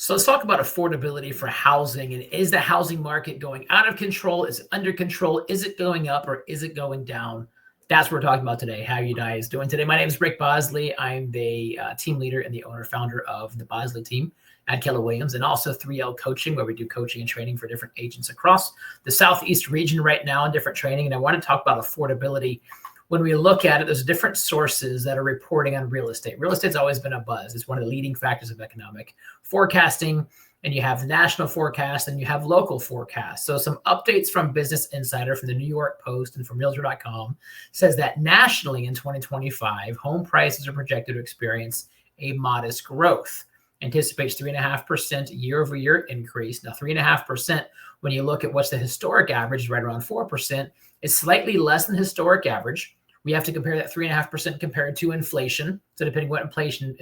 So let's talk about affordability for housing. And is the housing market going out of control? Is it under control? Is it going up or is it going down? That's what we're talking about today. How are you guys doing today? My name is Rick Bosley. I'm the team leader and the owner-founder of the Bosley Team at Keller Williams, and also 3L Coaching, where we do coaching and training for different agents across the Southeast region right now and different training. And I want to talk about affordability. When we look at it, there's different sources that are reporting on real estate. Real estate's always been a buzz. It's one of the leading factors of economic forecasting. And you have national forecasts and you have local forecasts. So some updates from Business Insider, from the New York Post, and from Realtor.com says that nationally in 2025, home prices are projected to experience a modest growth. Anticipates 3.5% year over year increase. Now, 3.5%, when you look at what's the historic average, right around 4%, is slightly less than historic average. We have to compare that 3.5% compared to inflation. So depending what inflation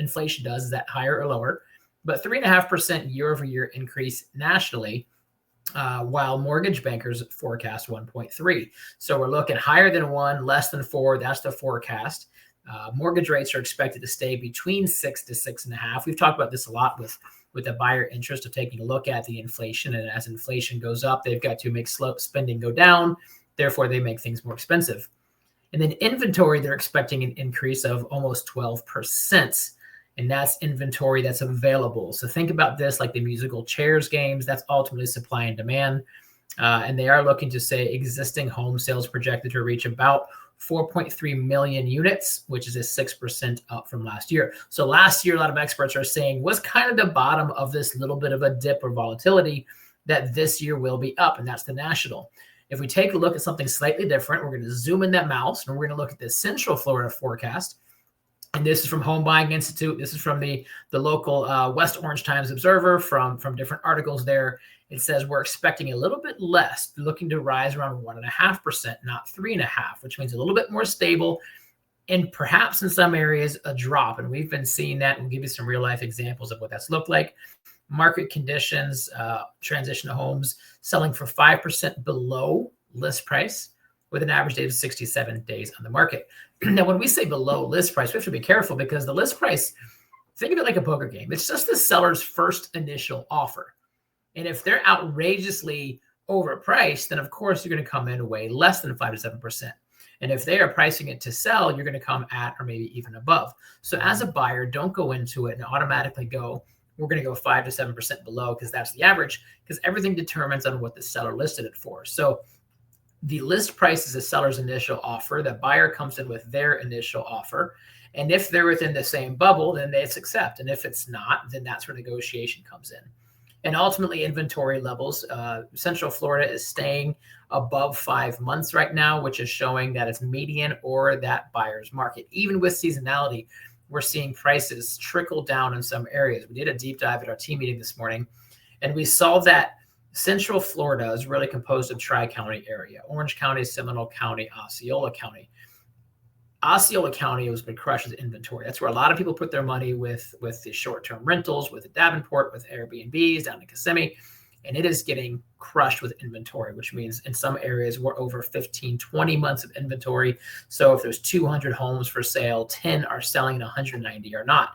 does, is that higher or lower? But 3.5% year over year increase nationally, while mortgage bankers forecast 1.3. So we're looking higher than 1, less than 4. That's the forecast. Mortgage rates are expected to stay between 6 to 6.5. We've talked about this a lot with the buyer interest of taking a look at the inflation. And as inflation goes up, they've got to make spending go down. Therefore, they make things more expensive. And then inventory, they're expecting an increase of almost 12%. And that's inventory that's available. So think about this like the musical chairs games. That's ultimately supply and demand. And they are looking to say existing home sales projected to reach about 4.3 million units, which is a 6% up from last year. So last year, a lot of experts are saying was kind of the bottom of this little bit of a dip or volatility, that this year will be up. And that's the national. If we take a look at something slightly different, we're going to zoom in that mouse and we're going to look at the Central Florida forecast. And this is from Home Buying Institute. This is from the local West Orange Times Observer, from different articles there. It says we're expecting a little bit less, looking to rise around 1.5%, not 3.5%, which means a little bit more stable, and perhaps in some areas a drop. And we've been seeing that. We'll give you some real life examples of what that's looked like. Market conditions, transition homes selling for 5% below list price, with an average days of 67 days on the market. Now, when we say below list price, we have to be careful, because the list price, think of it like a poker game. It's just the seller's first initial offer. And if they're outrageously overpriced, then of course you're going to come in way less than 5 to 7%. And if they are pricing it to sell, you're going to come at or maybe even above. So as a buyer, don't go into it and automatically go, we're going to go 5 to 7% below because that's the average, because everything determines on what the seller listed it for. So the list price is the seller's initial offer. The buyer comes in with their initial offer. And if they're within the same bubble, then it's accept. And if it's not, then that's where negotiation comes in. And ultimately, inventory levels, Central Florida is staying above 5 months right now, which is showing that it's median or that buyer's market. Even with seasonality, we're seeing prices trickle down in some areas. We did a deep dive at our team meeting this morning, and we saw that Central Florida is really composed of Tri-County area: Orange County, Seminole County, Osceola County. Osceola County has been crushed with inventory. That's where a lot of people put their money with the short-term rentals, with the Davenport, with Airbnbs down in Kissimmee, and it is getting crushed with inventory, which means in some areas we're over 15, 20 months of inventory. So if there's 200 homes for sale, 10 are selling and 190 are not.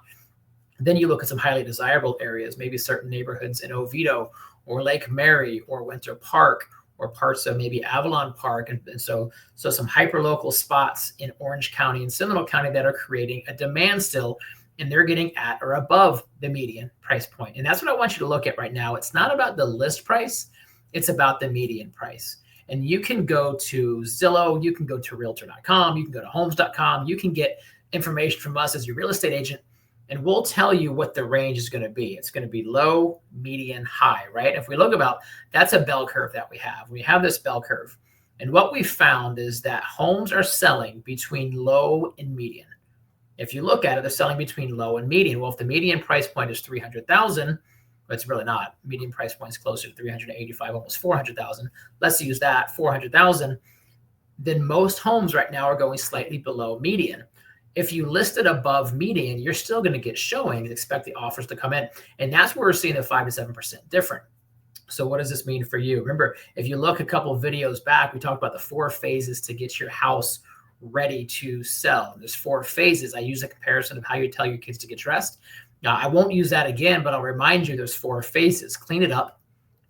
Then you look at some highly desirable areas, maybe certain neighborhoods in Oviedo or Lake Mary or Winter Park, or parts of maybe Avalon Park. And so some hyper-local spots in Orange County and Seminole County that are creating a demand still, and they're getting at or above the median price point. And that's what I want you to look at right now. It's not about the list price. It's about the median price. And you can go to Zillow, you can go to Realtor.com, you can go to Homes.com, you can get information from us as your real estate agent, and we'll tell you what the range is going to be. It's going to be low, median, high, right? If we look about, that's a bell curve that we have. We have this bell curve. And what we found is that homes are selling between low and median. If you look at it, they're selling between low and median. Well, if the median price point is $300,000, but it's really not. Median price point is closer to $385,000, almost $400,000. Let's use that, $400,000. Then most homes right now are going slightly below median. If you list it above median, you're still going to get showings. Expect the offers to come in. And that's where we're seeing the 5 to 7% different. So what does this mean for you? Remember, if you look a couple of videos back, we talked about the 4 phases to get your house ready to sell. There's 4 phases. I use a comparison of how you tell your kids to get dressed. I won't use that again, but I'll remind you there's 4 phases: clean it up,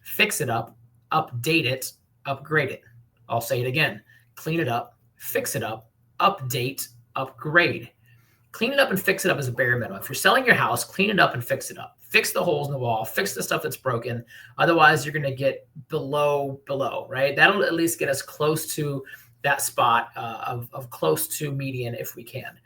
fix it up, update it, upgrade it. I'll say it again: clean it up, fix it up, update, upgrade. Clean it up and fix it up is a bare minimum. If you're selling your house, clean it up and fix it up. Fix the holes in the wall, fix the stuff that's broken. Otherwise, you're going to get below, right? That'll at least get us close to that spot of close to median if we can.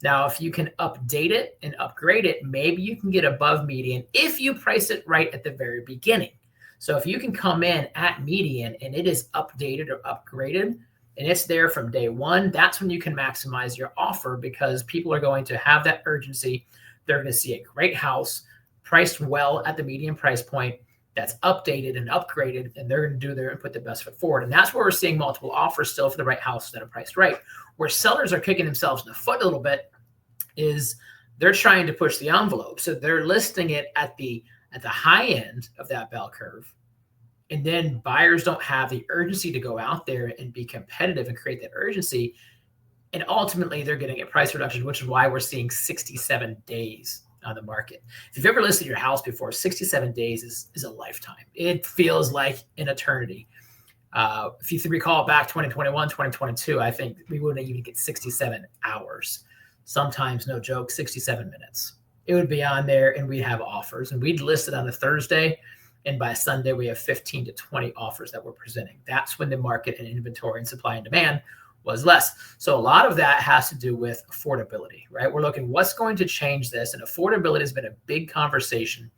Now, if you can update it and upgrade it, maybe you can get above median if you price it right at the very beginning. So if you can come in at median and it is updated or upgraded, and it's there from day one, that's when you can maximize your offer, because people are going to have that urgency. They're going to see a great house priced well at the median price point that's updated and upgraded, and they're going to do there and put the best foot forward. And that's where we're seeing multiple offers still for the right houses that are priced right. Where sellers are kicking themselves in the foot a little bit is they're trying to push the envelope. So they're listing it at the high end of that bell curve. And then buyers don't have the urgency to go out there and be competitive and create that urgency. And ultimately, they're getting a price reduction, which is why we're seeing 67 days on the market. If you've ever listed your house before, 67 days is a lifetime. It feels like an eternity. If you recall back 2021, 2022, I think we wouldn't even get 67 hours. Sometimes, no joke, 67 minutes. It would be on there and we'd have offers. And we'd list it on a Thursday. And by Sunday, we have 15 to 20 offers that we're presenting. That's when the market and inventory and supply and demand was less. So a lot of that has to do with affordability, right? We're looking what's going to change this. And affordability has been a big conversation.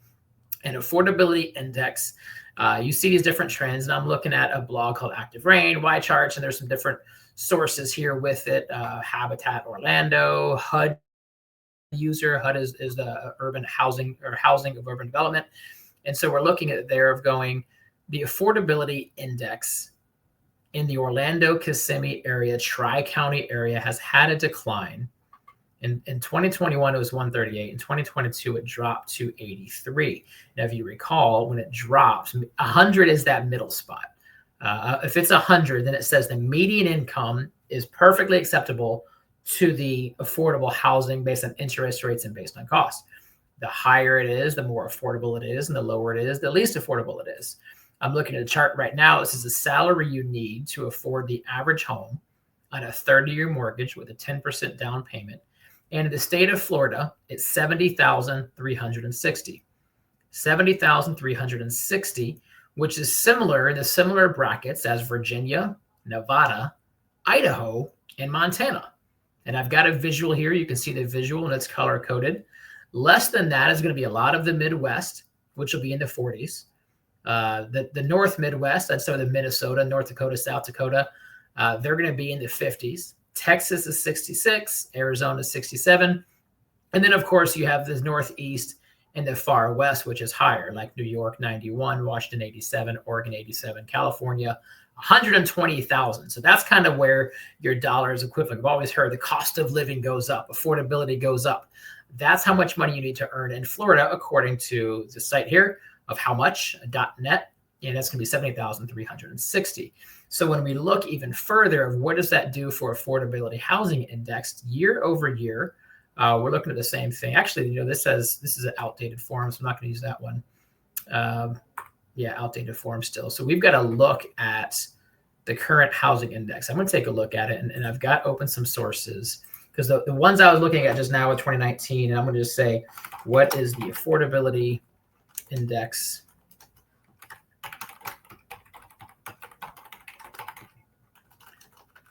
And affordability index, you see these different trends. And I'm looking at a blog called Active Rain, Y Charts, and there's some different sources here with it. Habitat Orlando, HUD user. HUD is the urban housing or housing of urban development. And so we're looking at there of going, the affordability index in the Orlando, Kissimmee area, Tri-County area has had a decline. In 2021, it was 138. In 2022, it dropped to 83. Now, if you recall, when it drops, 100 is that middle spot. If it's 100, then it says the median income is perfectly acceptable to the affordable housing based on interest rates and based on cost. The higher it is, the more affordable it is, and the lower it is, the least affordable it is. I'm looking at a chart right now. This is the salary you need to afford the average home on a 30-year mortgage with a 10% down payment. And in the state of Florida, it's $70,360. $70,360, which is similar in the similar brackets as Virginia, Nevada, Idaho, and Montana. And I've got a visual here. You can see the visual, and it's color coded. Less than that is going to be a lot of the Midwest, which will be in the 40s. The North Midwest, that's some of the Minnesota, North Dakota, South Dakota, they're going to be in the 50s. Texas is 66, Arizona is 67. And then, of course, you have the Northeast and the far West, which is higher, like New York, 91, Washington, 87, Oregon, 87, California, 120,000. So that's kind of where your dollar is equivalent. I've always heard the cost of living goes up, affordability goes up. That's how much money you need to earn in Florida, according to the site here of how much, .net, and that's going to be 70,360. So when we look even further of what does that do for affordability housing index year over year, we're looking at the same thing. Actually, this says this is an outdated form, so I'm not going to use that one. Outdated form still. So we've got to look at the current housing index. I'm going to take a look at it, and I've got open some sources. Because the ones I was looking at just now with 2019, and I'm going to just say, what is the affordability index?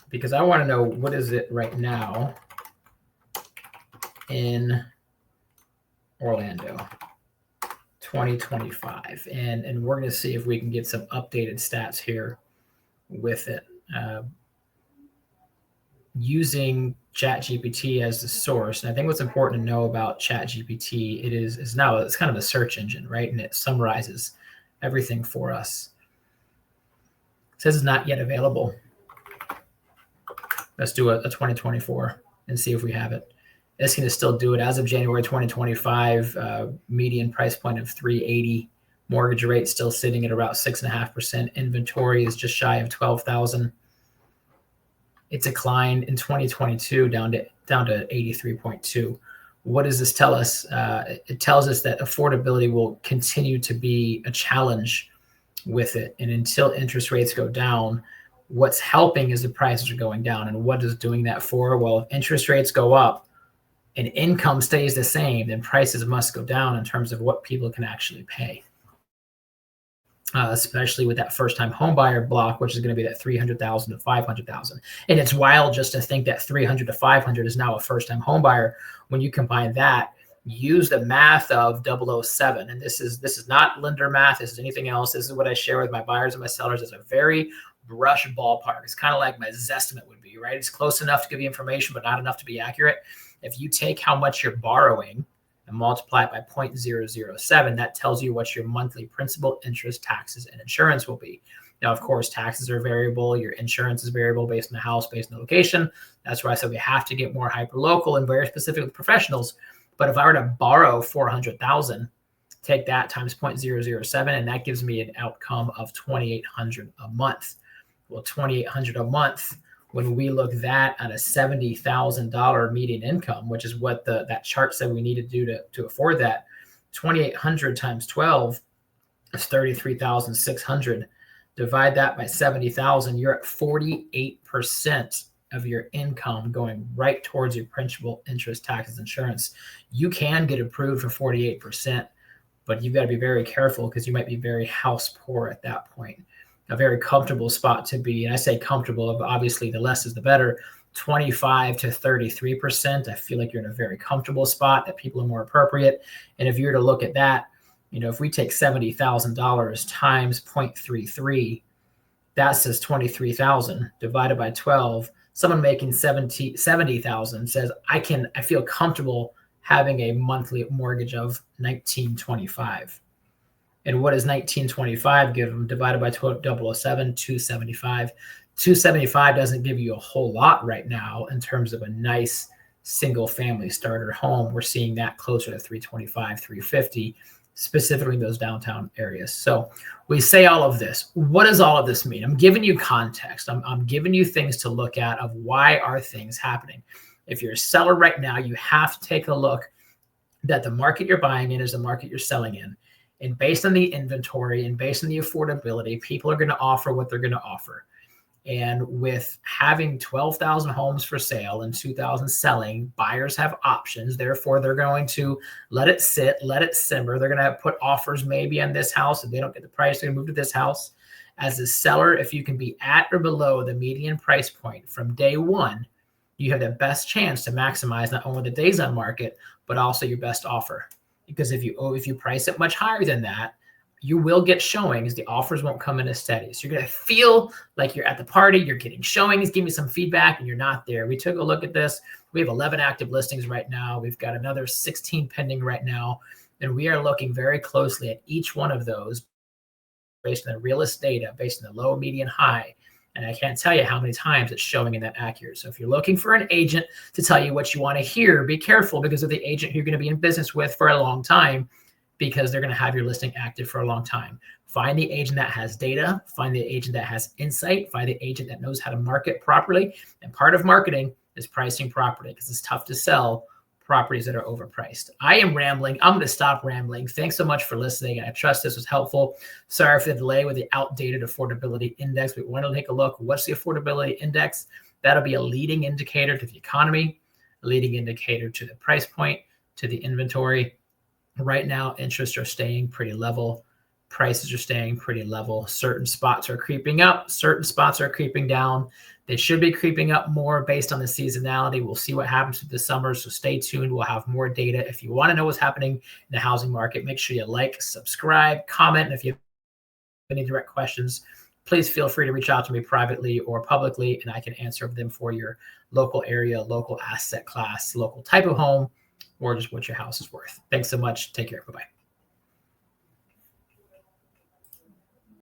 Because I want to know what is it right now in Orlando, 2025. And we're going to see if we can get some updated stats here with it. Using ChatGPT as the source. And I think what's important to know about ChatGPT, it's kind of a search engine, right? And it summarizes everything for us. It says it's not yet available. Let's do a 2024 and see if we have it. It's going to still do it as of January 2025, median price point of 380, mortgage rate still sitting at about 6.5%. Inventory is just shy of 12,000. It declined in 2022 down to 83.2. what does this tell us? It tells us that affordability will continue to be a challenge with it. And until interest rates go down, what's helping is the prices are going down. And what is doing that for? Well, if interest rates go up and income stays the same, then prices must go down in terms of what people can actually pay. Especially with that first-time home buyer block, which is going to be that 300,000 to 500,000. And it's wild just to think that 300 to 500 is now a first-time home buyer. When you combine that, use the math of 007. And this is not lender math. This is anything else. This is what I share with my buyers and my sellers. It's a very brush ballpark. It's kind of like my Zestimate would be, right? It's close enough to give you information, but not enough to be accurate. If you take how much you're borrowing and multiply it by 0.007, that tells you what your monthly principal, interest, taxes, and insurance will be. Now, of course, taxes are variable. Your insurance is variable based on the house, based on the location. That's why I said we have to get more hyper-local and very specific with professionals. But if I were to borrow $400,000, take that times 0.007, and that gives me an outcome of $2,800 a month. Well, $2,800 a month, when we look that at a $70,000 median income, which is what that chart said we need to do to afford that, 2,800 times 12 is 33,600. Divide that by 70,000, you're at 48% of your income going right towards your principal, interest, taxes, insurance. You can get approved for 48%, but you've got to be very careful because you might be very house poor at that point. A very comfortable spot to be, and I say comfortable, obviously the less is the better, 25 to 33%. I feel like you're in a very comfortable spot, that people are more appropriate. And if you were to look at that, if we take $70,000 times 0.33, that says 23,000 divided by 12. Someone making 70,000 says, I feel comfortable having a monthly mortgage of $1,925. And what does $1,925 give them? Divided by 007, $275. $275 doesn't give you a whole lot right now in terms of a nice single family starter home. We're seeing that closer to $325, $350, specifically in those downtown areas. So we say all of this. What does all of this mean? I'm giving you context. I'm giving you things to look at of why are things happening. If you're a seller right now, you have to take a look that the market you're buying in is the market you're selling in. And based on the inventory and based on the affordability, people are going to offer what they're going to offer. And with having 12,000 homes for sale and 2,000 selling, buyers have options. Therefore, they're going to let it sit, let it simmer. They're going to put offers maybe on this house. If they don't get the price, they're going to move to this house. As a seller, if you can be at or below the median price point from day one, you have the best chance to maximize not only the days on market, but also your best offer. Because if you price it much higher than that, you will get showings. The offers won't come in as steady. So you're going to feel like you're at the party, you're getting showings, give me some feedback, and you're not there. We took a look at this. We have 11 active listings right now. We've got another 16 pending right now. And we are looking very closely at each one of those based on the realist data, based on the low, median, high. And I can't tell you how many times it's showing in that accurate. So if you're looking for an agent to tell you what you want to hear, be careful because of the agent you're going to be in business with for a long time, because they're going to have your listing active for a long time. Find the agent that has data, find the agent that has insight, find the agent that knows how to market properly. And part of marketing is pricing properly, because it's tough to sell properties that are overpriced. I am rambling. I'm going to stop rambling. Thanks so much for listening. I trust this was helpful. Sorry for the delay with the outdated affordability index. We want to take a look. What's the affordability index? That'll be a leading indicator to the economy, a leading indicator to the price point, to the inventory. Right now, interests are staying pretty level. Prices are staying pretty level. Certain spots are creeping up. Certain spots are creeping down. They should be creeping up more based on the seasonality. We'll see what happens with the summer, so stay tuned. We'll have more data. If you want to know what's happening in the housing market, make sure you like, subscribe, comment. And if you have any direct questions, please feel free to reach out to me privately or publicly, and I can answer them for your local area, local asset class, local type of home, or just what your house is worth. Thanks so much. Take care. Bye-bye.